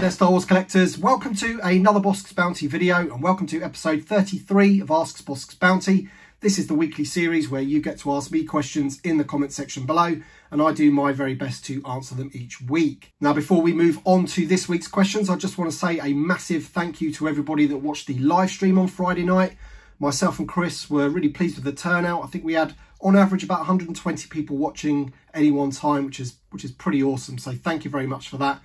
there, Star Wars collectors. Welcome to another Bossk's Bounty video and welcome to episode 33 of Ask Bossk's Bounty. This is the weekly series where you get to ask me questions in the comment section below and I do my very best to answer them each week. Now, before we move on to this week's questions, I just want to say a massive thank you to everybody that watched the live stream on Friday night. Myself and Chris were really pleased with the turnout. I think we had on average about 120 people watching any one time, which is pretty awesome. So thank you very much for that.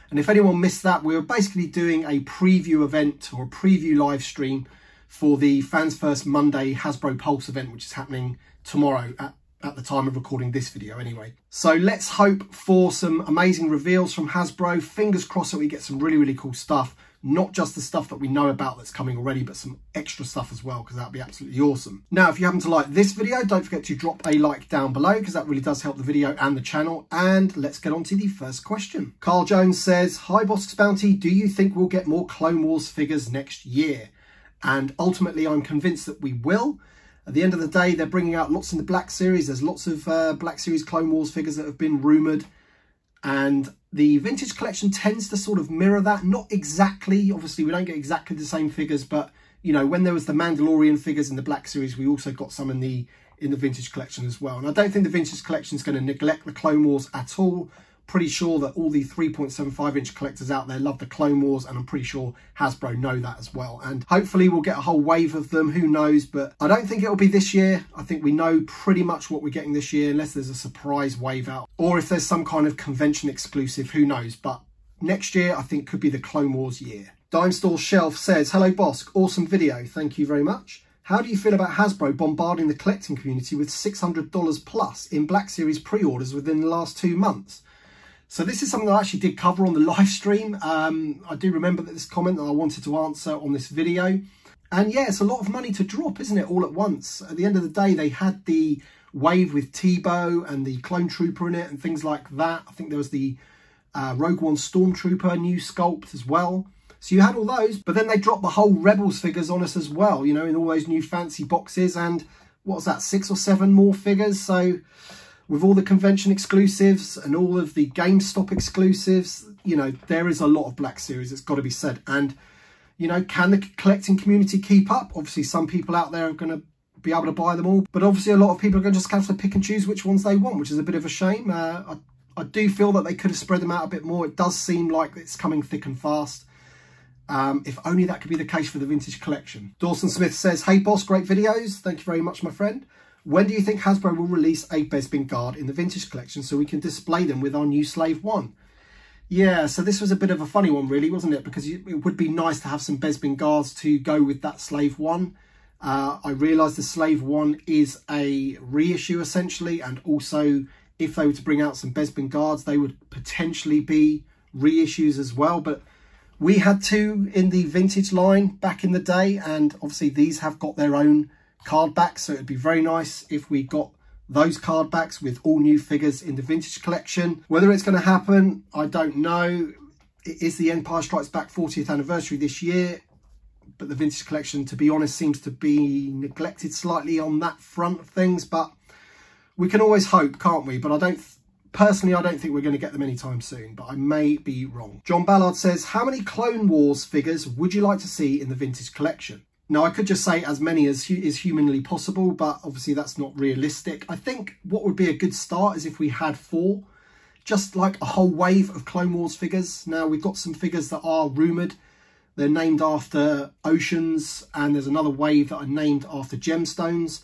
And if anyone missed that, we were basically doing a preview event or a preview live stream for the Fans First Monday Hasbro Pulse event, which is happening tomorrow at the time of recording this video anyway. So let's hope for some amazing reveals from Hasbro. Fingers crossed that we get some really cool stuff. Not just the stuff that we know about that's coming already, but some extra stuff as well, because that'd be absolutely awesome. Now, if you happen to like this video, don't forget to drop a like down below, because that really does help the video and the channel. And let's get on to the first question. Carl Jones says, hi Bossk's Bounty, do you think we'll get more Clone Wars figures next year? And ultimately, I'm convinced that we will. At the end of the day, they're bringing out lots in the Black Series. There's lots of Black Series Clone Wars figures that have been rumoured. And the vintage collection tends to sort of mirror that. Not exactly, obviously we don't get exactly the same figures, but you know, when there was the Mandalorian figures in the Black Series, we also got some in the vintage collection as well. And I don't think the vintage collection is going to neglect the Clone Wars at all. Pretty sure that all the 3.75 inch collectors out there love the Clone Wars, and I'm pretty sure Hasbro know that as well. And hopefully we'll get a whole wave of them, who knows, but I don't think it'll be this year. I think we know pretty much what we're getting this year, unless there's a surprise wave out, or if there's some kind of convention exclusive, who knows. But next year I think could be the Clone Wars year. Dime Store Shelf says, hello Bossk, awesome video, thank you very much. How do you feel about Hasbro bombarding the collecting community with $600 plus in Black Series pre-orders within the last 2 months? So this is something I actually did cover on the live stream. I do remember that this comment that I wanted to answer on this video. And yeah, it's a lot of money to drop, isn't it, all at once? At the end of the day, they had the wave with Tebow and the Clone Trooper in it and things like that. I think there was the Rogue One Stormtrooper new sculpt as well. So you had all those, but then they dropped the whole Rebels figures on us as well, you know, in all those new fancy boxes. And what was that, 6 or 7 more figures? So with all the convention exclusives and all of the GameStop exclusives, you know, there is a lot of Black Series, it's got to be said. And, you know, can the collecting community keep up? Obviously, some people out there are going to be able to buy them all, but obviously a lot of people are going to just have to pick and choose which ones they want, which is a bit of a shame. I do feel that they could have spread them out a bit more. It does seem like it's coming thick and fast. If only that could be the case for the vintage collection. Dawson Smith says, hey Boss, great videos. Thank you very much, my friend. When do you think Hasbro will release a Bespin guard in the vintage collection so we can display them with our new Slave 1? Yeah, so this was a bit of a funny one really, wasn't it? Because it would be nice to have some Bespin guards to go with that Slave 1. I realise the Slave 1 is a reissue essentially, and also if they were to bring out some Bespin guards, they would potentially be reissues as well. But we had 2 in the vintage line back in the day, and obviously these have got their own card backs, so it'd be very nice if we got those card backs with all new figures in the vintage collection. Whether it's going to happen, I don't know. It is the Empire Strikes Back 40th anniversary this year, but the vintage collection, to be honest, seems to be neglected slightly on that front of things. But we can always hope, can't we? But personally, I don't think we're going to get them anytime soon, but I may be wrong. John Ballard says, how many Clone Wars figures would you like to see in the vintage collection? Now, I could just say as many as is humanly possible, but obviously that's not realistic. I think what would be a good start is if we had 4, just like a whole wave of Clone Wars figures. Now, we've got some figures that are rumoured. They're named after oceans, and there's another wave that are named after gemstones.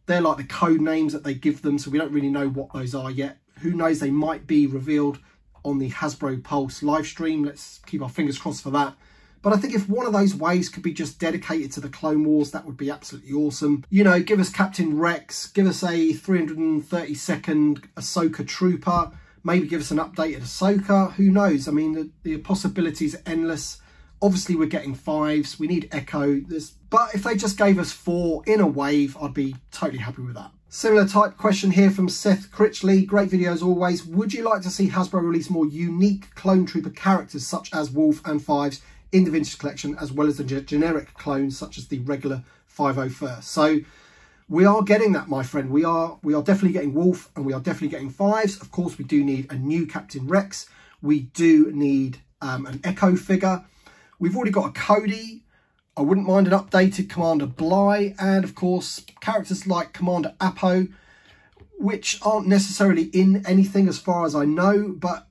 They're like the code names that they give them, so we don't really know what those are yet. Who knows, they might be revealed on the Hasbro Pulse live stream. Let's keep our fingers crossed for that. But I think if one of those waves could be just dedicated to the Clone Wars, that would be absolutely awesome. You know, give us Captain Rex, give us a 332nd Ahsoka Trooper, maybe give us an updated Ahsoka. Who knows? I mean, the possibilities are endless. Obviously, we're getting 5s. We need Echo. But if they just gave us 4 in a wave, I'd be totally happy with that. Similar type question here from Seth Critchley. Great video as always. Would you like to see Hasbro release more unique Clone Trooper characters such as Wolf and 5s in the vintage collection, as well as the generic clones such as the regular 501st? So we are getting that, my friend. We are definitely getting Wolf, and we are definitely getting 5s. Of course, we do need a new Captain Rex. We do need an Echo figure. We've already got a Cody. I wouldn't mind an updated Commander Bly, and of course characters like Commander Apo, which aren't necessarily in anything as far as I know, but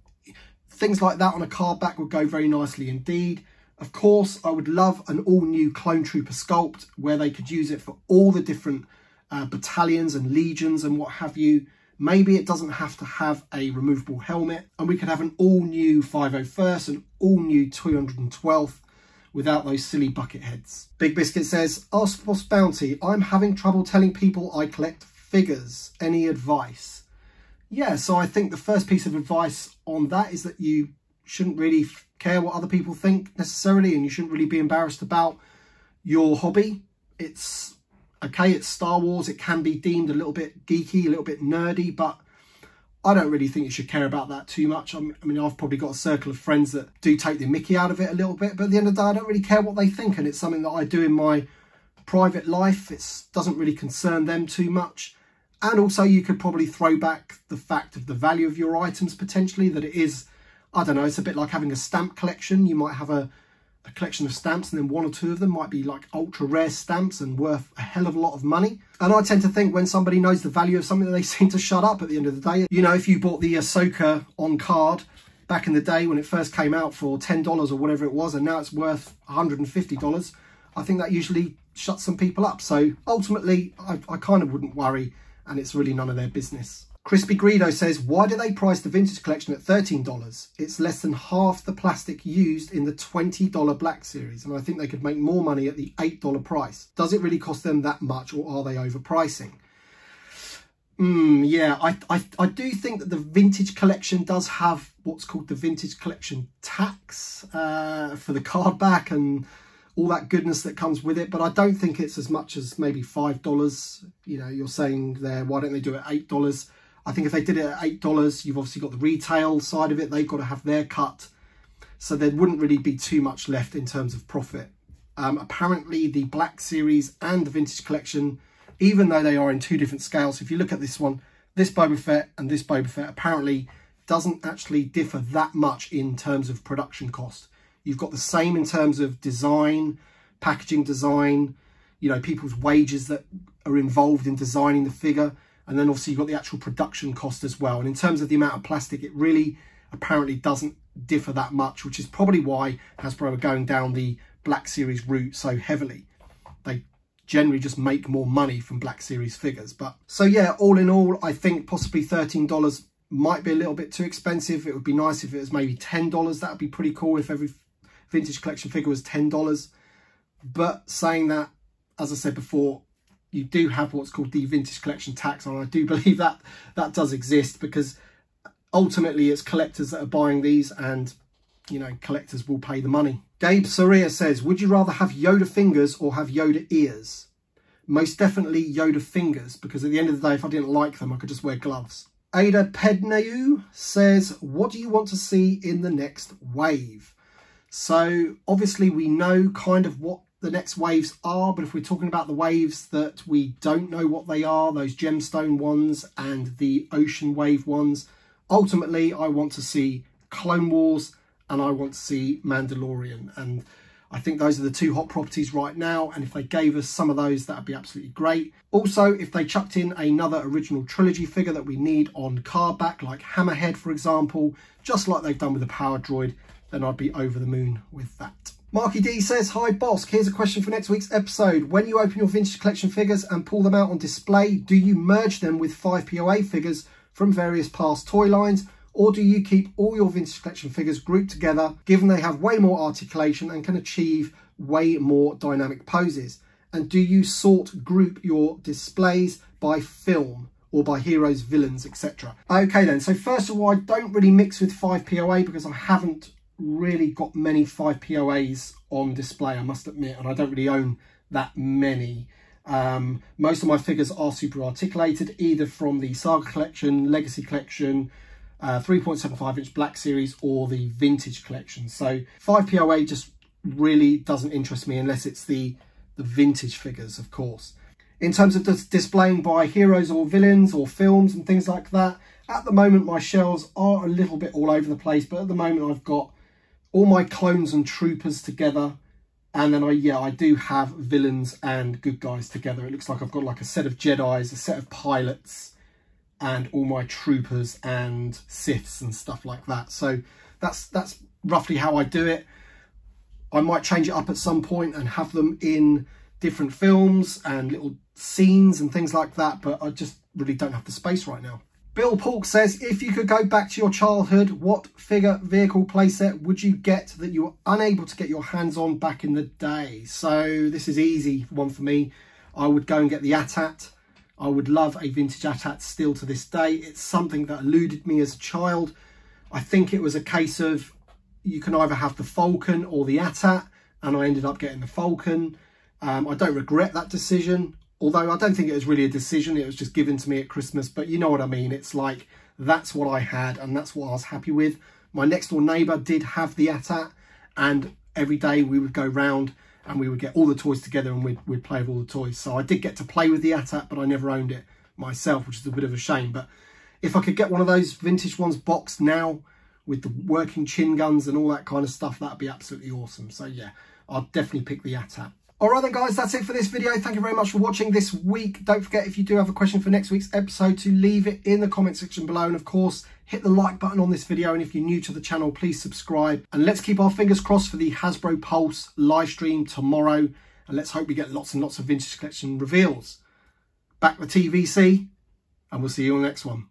things like that on a card back would go very nicely indeed. Of course, I would love an all-new Clone Trooper sculpt where they could use it for all the different battalions and legions and what have you. Maybe it doesn't have to have a removable helmet, and we could have an all-new 501st and all-new 212th without those silly bucket heads. Big Biscuit says, Ask Boss Bounty, I'm having trouble telling people I collect figures. Any advice? Yeah, so I think the first piece of advice on that is that you shouldn't really care what other people think necessarily, and you shouldn't really be embarrassed about your hobby. It's okay, it's Star Wars, it can be deemed a little bit geeky, a little bit nerdy, but I don't really think you should care about that too much. I mean, I've probably got a circle of friends that do take the mickey out of it a little bit, but at the end of the day, I don't really care what they think, and it's something that I do in my private life. It doesn't really concern them too much. And also, you could probably throw back the fact of the value of your items potentially, that it is, I don't know, it's a bit like having a stamp collection. You might have a collection of stamps, and then one or two of them might be like ultra rare stamps and worth a hell of a lot of money. And I tend to think when somebody knows the value of something, they seem to shut up at the end of the day. You know, if you bought the Ahsoka on card back in the day when it first came out for $10 or whatever it was, and now it's worth $150, I think that usually shuts some people up. So ultimately, I kind of wouldn't worry, and it's really none of their business. Crispy Greedo says, why do they price the vintage collection at $13? It's less than half the plastic used in the $20 Black Series, and I think they could make more money at the $8 price. Does it really cost them that much, or are they overpricing? Yeah, I do think that the vintage collection does have what's called the vintage collection tax for the card back and all that goodness that comes with it, but I don't think it's as much as maybe $5. You know, you're saying there, why don't they do it at $8? I think if they did it at $8, you've obviously got the retail side of it. They've got to have their cut. So there wouldn't really be too much left in terms of profit. Apparently the Black Series and the Vintage Collection, even though they are in two different scales, if you look at this one, this Boba Fett and this Boba Fett apparently doesn't actually differ that much in terms of production cost. You've got the same in terms of design, packaging design, you know, people's wages that are involved in designing the figure. And then obviously you've got the actual production cost as well. And in terms of the amount of plastic, it really apparently doesn't differ that much, which is probably why Hasbro are going down the Black Series route so heavily. They generally just make more money from Black Series figures. But so yeah, all in all, I think possibly $13 might be a little bit too expensive. It would be nice if it was maybe $10. That would be pretty cool if every vintage collection figure was $10. But saying that, as I said before, you do have what's called the vintage collection tax, and I do believe that that does exist, because ultimately it's collectors that are buying these, and you know, collectors will pay the money. Gabe Soria says, would you rather have Yoda fingers or have Yoda ears? Most definitely Yoda fingers, because at the end of the day, if I didn't like them, I could just wear gloves. Ada Pedneu says, what do you want to see in the next wave? So obviously we know kind of what the next waves are, but if we're talking about the waves that we don't know what they are, those gemstone ones and the ocean wave ones, ultimately I want to see Clone Wars and I want to see Mandalorian, and I think those are the two hot properties right now, and if they gave us some of those, that would be absolutely great. Also, if they chucked in another original trilogy figure that we need on card back, like Hammerhead for example, just like they've done with the Power Droid, then I'd be over the moon with that. Marky D says, hi Bossk, here's a question for next week's episode. When you open your vintage collection figures and pull them out on display, do you merge them with 5POA figures from various past toy lines, or do you keep all your vintage collection figures grouped together, given they have way more articulation and can achieve way more dynamic poses? And do you group your displays by film or by heroes, villains, etc.? Okay then, so first of all, I don't really mix with 5POA because I haven't really got many 5POAs on display, I must admit, and I don't really own that many. Most of my figures are super articulated, either from the Saga collection, Legacy collection, 3.75 inch Black Series, or the Vintage collection. So 5POA just really doesn't interest me unless it's the vintage figures, of course. In terms of displaying by heroes or villains or films and things like that, at the moment my shelves are a little bit all over the place, but at the moment I've got all my clones and troopers together. And then I do have villains and good guys together. It looks like I've got like a set of Jedis, a set of pilots, and all my troopers and Siths and stuff like that. So that's roughly how I do it. I might change it up at some point and have them in different films and little scenes and things like that, but I just really don't have the space right now. Bill Pork says, if you could go back to your childhood, what figure, vehicle, playset would you get that you were unable to get your hands on back in the day? So this is easy one for me. I would go and get the AT-AT. I would love a vintage AT-AT still to this day. It's something that eluded me as a child. I think it was a case of you can either have the Falcon or the AT-AT, and I ended up getting the Falcon. I don't regret that decision. Although I don't think it was really a decision, it was just given to me at Christmas. But you know what I mean, it's like, that's what I had and that's what I was happy with. My next door neighbour did have the AT-AT, and every day we would go round and we would get all the toys together and we'd play with all the toys. So I did get to play with the AT-AT, but I never owned it myself, which is a bit of a shame. But if I could get one of those vintage ones boxed now with the working chin guns and all that kind of stuff, that'd be absolutely awesome. So yeah, I'd definitely pick the AT-AT. Alright then guys, that's it for this video. Thank you very much for watching this week. Don't forget, if you do have a question for next week's episode, to leave it in the comment section below. And of course, hit the like button on this video. And if you're new to the channel, please subscribe. And let's keep our fingers crossed for the Hasbro Pulse live stream tomorrow. And let's hope we get lots and lots of vintage collection reveals. Back the TVC, and we'll see you on the next one.